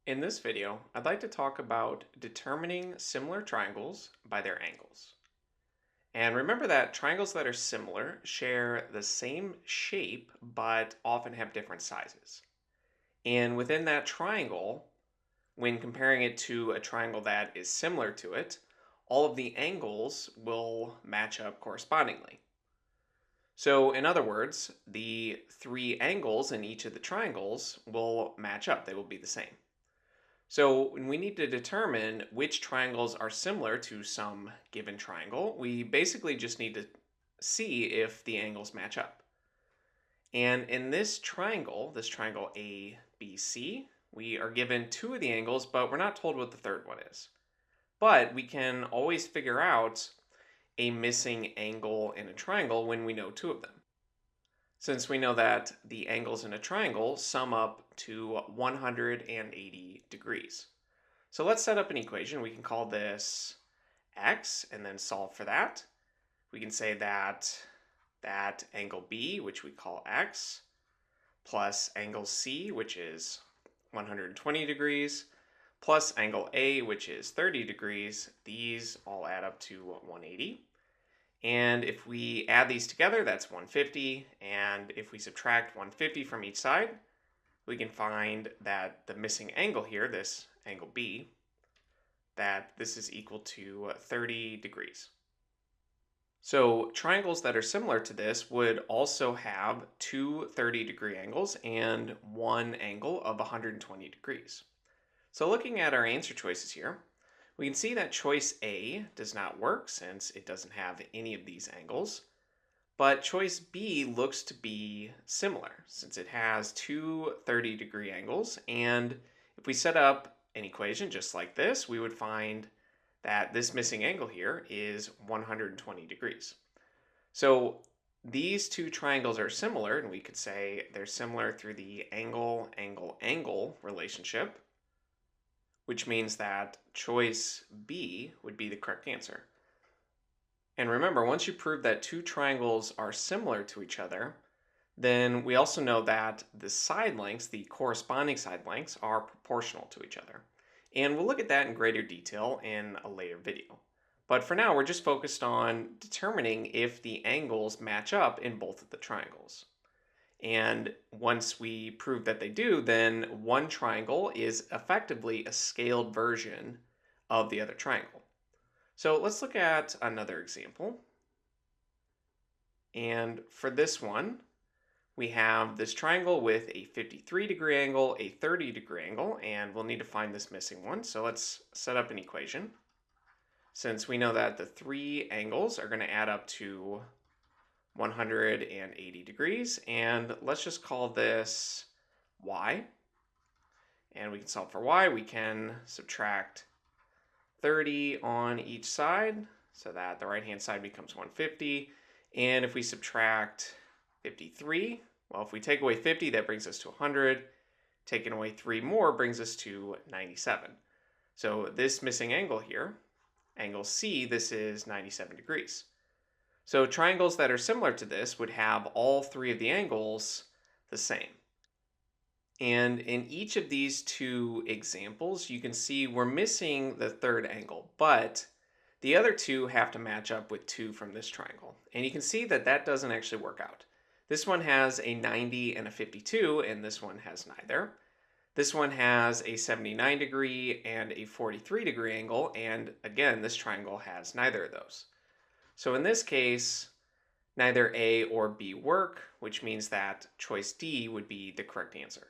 In this video, I'd like to talk about determining similar triangles by their angles. And remember that triangles that are similar share the same shape but often have different sizes. And within that triangle, when comparing it to a triangle that is similar to it, all of the angles will match up correspondingly. So, in other words, the three angles in each of the triangles will match up, they will be the same. So when we need to determine which triangles are similar to some given triangle, we basically just need to see if the angles match up. And in this triangle ABC, we are given two of the angles, but we're not told what the third one is. But we can always figure out a missing angle in a triangle when we know two of them, since we know that the angles in a triangle sum up to 180 degrees. So let's set up an equation. We can call this x and then solve for that. We can say that angle B, which we call x, plus angle C, which is 120 degrees, plus angle A, which is 30 degrees, these all add up to 180. And if we add these together, that's 150. And if we subtract 150 from each side, we can find that the missing angle here, this angle B, that this is equal to 30 degrees. So triangles that are similar to this would also have two 30-degree angles and one angle of 120 degrees. So looking at our answer choices here, we can see that choice A does not work since it doesn't have any of these angles, but choice B looks to be similar since it has two 30-degree angles, and if we set up an equation just like this, we would find that this missing angle here is 120 degrees. So these two triangles are similar, and we could say they're similar through the angle relationship, which means that choice B would be the correct answer. And remember, once you prove that two triangles are similar to each other, then we also know that the side lengths, the corresponding side lengths, are proportional to each other. And we'll look at that in greater detail in a later video. But for now, we're just focused on determining if the angles match up in both of the triangles. And once we prove that they do, then one triangle is effectively a scaled version of the other triangle. So let's look at another example. And for this one, we have this triangle with a 53-degree angle, a 30-degree angle, and we'll need to find this missing one. So let's set up an equation. Since we know that the three angles are going to add up to 180 degrees, and let's just call this y. And we can solve for y. We can subtract 30 on each side so that the right-hand side becomes 150. And if we subtract 53, well, if we take away 50, that brings us to 100. Taking away 3 more brings us to 97. So this missing angle here, angle C, this is 97 degrees. So triangles that are similar to this would have all three of the angles the same. And in each of these two examples, you can see we're missing the third angle, but the other two have to match up with two from this triangle. And you can see that that doesn't actually work out. This one has a 90 and a 52, and this one has neither. This one has a 79 degree and a 43 degree angle, and again, this triangle has neither of those. So in this case, neither A or B work, which means that choice D would be the correct answer.